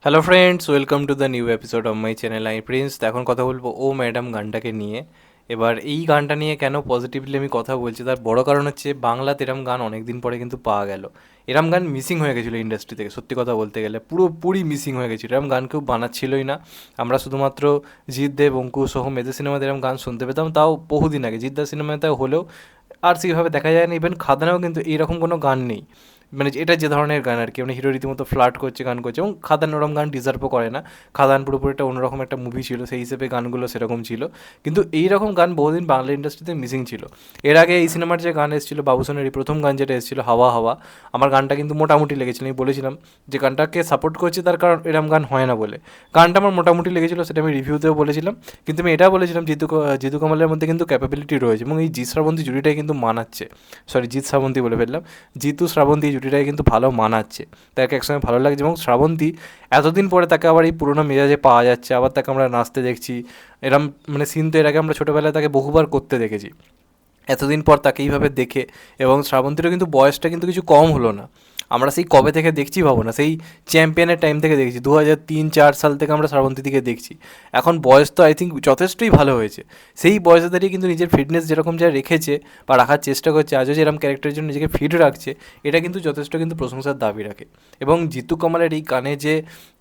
Hello friends, welcome to the new episode of my channel. আমি Prince. তো এখন কথা বলবো ও ম্যাডাম গানটাকে নিয়ে। এবার এই গানটা নিয়ে কেন পজিটিভলি আমি কথা বলছি, তার বড় কারণ হচ্ছে বাংলাতে এরম গান অনেক দিন পরে কিন্তু পাওয়া গেল। এরম গান মিসিং হয়ে গেছিলো ইন্ডাস্ট্রি থেকে, সত্যি কথা বলতে গেলে পুরোপুরি মিসিং হয়ে গেছিলো। এরম গান কেউ বানাচ্ছিলই না। আমরা শুধুমাত্র জিৎ দেব, অঙ্কুশ সোহম এদের সিনেমাতে এরম গান শুনতে পেতাম, তাও বহুদিন আগে। জিৎদার সিনেমাতে হলেও আর সেইভাবে দেখা যায় না। ইভেন খাদানেও কিন্তু এইরকম কোনো গান নেই, মানে এটা যে ধরনের গান আর কি, মানে হিরো রীতিমতো ফ্লার্ট করছে, গান করছে। এবং খাদান ওরম গান ডিজার্ভও করে না। খাদান পুরোপুরি একটা অন্যরকম একটা মুভি ছিল, সেই হিসেবে গানগুলো সেরকম ছিল। কিন্তু এই রকম গান বহুদিন বাংলা ইন্ডাস্ট্রিতে মিসিং ছিল। এর আগে এই সিনেমার যে গান এসেছিলো, বাবুসোনার প্রথম গান যেটা এসেছিলো হাওয়া হাওয়া, আমার গানটা কিন্তু মোটামুটি লেগেছিল। আমি বলেছিলাম যে গানটাকে সাপোর্ট করছি তার কারণ এরম গান হয় না বলে। গানটা আমার মোটামুটি লেগেছিলো, সেটা আমি রিভিউতেও বলেছিলাম। কিন্তু আমি এটাও বলেছিলাম জিতু কামালের মধ্যে কিন্তু ক্যাপাবিলিটি রয়েছে, এবং এই জিৎ শ্রাবন্তী জুটিটাই কিন্তু মানাচ্ছে। সরি, জিৎ শ্রাবন্তী বলে ফেললাম। জিতু শ্রাবন্তী জুটিটাই কিন্তু ভালো মানাচ্ছে, তাকে একসঙ্গে ভালো লাগছে। এবং শ্রাবন্তী এতদিন পরে তাকে আবার এই পুরোনো মেজাজে পাওয়া যাচ্ছে, আবার তাকে আমরা নাচতে দেখছি। এরম মানে সিন তো এর আগে আমরা ছোটোবেলায় তাকে বহুবার করতে দেখেছি। এতদিন পর তাকে এইভাবে দেখে, এবং শ্রাবন্তীরও কিন্তু বয়সটা কিন্তু কিছু কম হলো না। আমরা সেই কবে থেকে দেখছি ভাবো না, সেই চ্যাম্পিয়নের টাইম থেকে দেখছি, 2003-4 সাল থেকে আমরা শ্রাবন্তীদিকে দেখছি। এখন বয়স তো আই থিঙ্ক যথেষ্টই ভালো হয়েছে। সেই বয়সে দাঁড়িয়ে কিন্তু নিজের ফিটনেস যেরকম যা রেখেছে বা রাখার চেষ্টা করছে, আজও যেরকম ক্যারেক্টারের জন্য নিজেকে ফিট রাখছে, এটা কিন্তু যথেষ্ট কিন্তু প্রশংসার দাবি রাখে। এবং জিতু কামালের এই গানে যে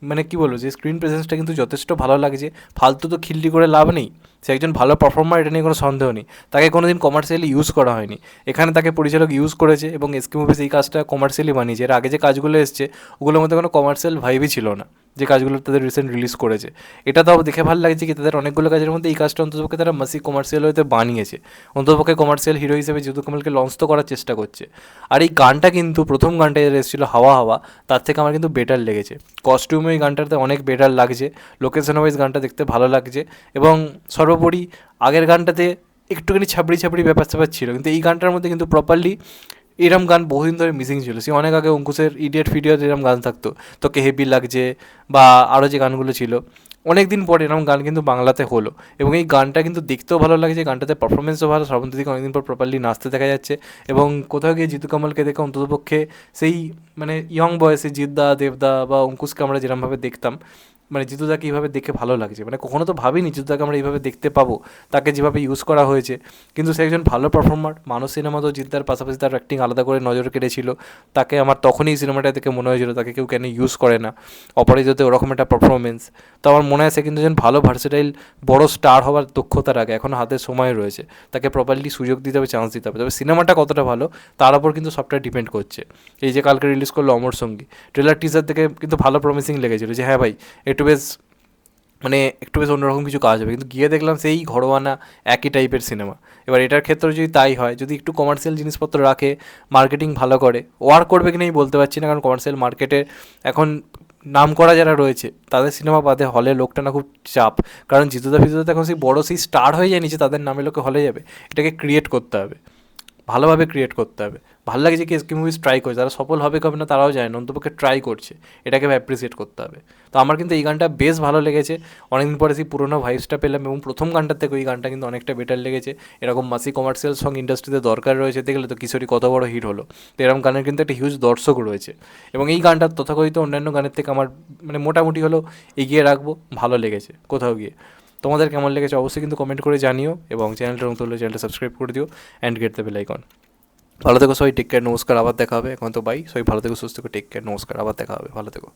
মানে কী বলবো, যে স্ক্রিন প্রেজেন্সটা কিন্তু যথেষ্ট ভালো লাগছে। ফালতু তো খিল্লি করে লাভ নেই, সে একজন ভালো পারফর্মার, এটা নিয়ে কোনো সন্দেহ নেই। তাকে কোনো দিন কমার্শিয়ালি ইউজ করা হয়নি। এখানে তাকে পরিচালক ইউজ করেছে, এবং এসকে মুভিজ এই কাজটা কমার্শিয়ালি বানিয়েছে। এর আগে যে কাজগুলো এসছে ওগুলোর মধ্যে কোনো কমার্শিয়াল ভাইবই ছিল না, যে কাজগুলো তাদের রিসেন্ট রিলিজ করেছে। এটা তাও দেখে ভালো লাগছে কি তাদের অনেকগুলো কাজের মধ্যে এই কাজটা অন্ততপক্ষে তারা মাসি কমার্শিয়াল হতে বানিয়েছে। অন্ততপক্ষে কমার্শিয়াল হিরো হিসেবে জিতু কামালকে লঞ্চ তো করার চেষ্টা করছে। আর এই গানটা কিন্তু প্রথম গানটা যেটা এসেছিলো হাওয়া হাওয়া, তার থেকে আমার কিন্তু বেটার লেগেছে। কস্টিউমে এই গানটাতে অনেক বেটার লাগছে, লোকেশন ওয়াইজ গানটা দেখতে ভালো লাগছে। এবং সর্বোপরি আগের গানটাতে একটুখানি ছাবড়ি ছাবড়ি ব্যাপার স্যাপার ছিল, কিন্তু এই গানটার মধ্যে কিন্তু প্রপারলি এরম গান বহুদিন ধরে মিসিং ছিল। সে অনেক আগে অঙ্কুশের ইডিয়েট ফিডিয়েট এরম গান থাকতো, তোকে হেভি লাগছে বা আরও যে গানগুলো ছিল, অনেক দিন পরে এরকম গান কিন্তু বাংলাতে হলো। এবং এই গানটা কিন্তু দেখতেও ভালো লাগছে, গানটাতে পারফরমেন্সও ভালো। শ্রাবন্তী দিকে অনেকদিন পর প্রপারলি নাচতে দেখা যাচ্ছে। এবং কোথাও গিয়ে জিতু কামালকে দেখে অন্ততপক্ষে সেই মানে ইয়ং বয়সে জিৎদা, দেবদা বা অঙ্কুশকে আমরা যেরকমভাবে দেখতাম, মানে জিতুদাকে এইভাবে দেখে ভালো লাগছে। মানে কখনো তো ভাবিনি জিতুদাকে আমরা এইভাবে দেখতে পাবো, তাকে যেভাবে ইউজ করা হয়েছে। কিন্তু সে একজন ভালো পারফর্মার। মানুষ সিনেমাতেও জিদ্দার পাশাপাশি তার অ্যাক্টিং আলাদা করে নজর কেড়েছিল। তাকে আমার তখনই সিনেমাটা দেখে মনে হয়েছিল তাকে কেউ কেন ইউজ করে না, অপরাজিতাতে ওরকম একটা পারফরমেন্স। তো আমার মনে হয় সে কিন্তু একজন ভালো ভার্সেটাইল বড় স্টার হওয়ার দক্ষতার আগে এখনও হাতে সময় রয়েছে। তাকে প্রপারলি সুযোগ দিতে হবে, চান্স দিতে হবে। তবে সিনেমাটা কতটা ভালো তার উপর কিন্তু সবটা ডিপেন্ড করছে। এই যে কালকে রিলিজ করলো অমর সঙ্গী, ট্রেলার টিজার থেকে কিন্তু ভালো প্রমিসিং লেগেছিলো যে হ্যাঁ ভাই একটু বেশ মানে একটু বেশ অন্যরকম কিছু কাজ হবে। কিন্তু গিয়ে দেখলাম সেই ঘরোয়ানা একই টাইপের সিনেমা। এবার এটার ক্ষেত্রে যদি তাই হয়, যদি একটু কমার্শিয়াল জিনিসপত্র রাখে, মার্কেটিং ভালো করে, ওয়ার্ক করবে কি না আমি বলতে পারছি না, কারণ কমার্শিয়াল মার্কেটে এখন নাম করা যারা রয়েছে তাদের সিনেমা বাদে হলে লোকটা না খুব চাপ। কারণ জিতুদা ফিতুদা এখন সেই বড়ো সেই স্টার হয়ে যায় নিচে, তাদের নামে লোকে হলে যাবে। এটাকে ক্রিয়েট করতে হবে, ভালোভাবে ক্রিয়েট করতে হবে। ভালো লাগছে কি এসকে মুভিজ ট্রাই করছে, তারা সফল হবে কবে না তারাও যায় না, অন্তপক্ষে ট্রাই করছে। এটাকে অ্যাপ্রিসিয়েট করতে হবে। তো আমার কিন্তু এই গানটা বেশ ভালো লেগেছে। অনেকদিন পরে সেই পুরোনো ভাইবসটা পেলাম, এবং প্রথম গানটার থেকে এই গানটা কিন্তু অনেকটা বেটার লেগেছে। এরকম মাসি কমার্শিয়াল সং ইন্ডাস্ট্রিতে দরকার রয়েছে, দেখলে তো কিশোরী কত বড় হিট হলো। তো এরকম গানের কিন্তু একটা হিউজ দর্শক রয়েছে। এবং এই গানটা তথাকথিত অন্যান্য গানের থেকে আমার মানে মোটামুটি হলেও এগিয়ে রাখবো, ভালো লেগেছে কোথাও গিয়ে। তোমাদের কেমন লেগেছে অবশ্যই কিন্তু কমেন্ট করে জানিও, এবং চ্যানেলটা নতুন হলে চ্যানেলটা সাবস্ক্রাইব করে দিও and get the bell icon. ভালো থেকো সবাই, টেক কেয়ার, নমস্কার, আবার দেখা হবে। এখন তো বাই, সবাই ভালো থেকো, সুস্থ থেকো, টেক কেয়ার, নমস্কার, আবার দেখা হবে, ভালো থেকো।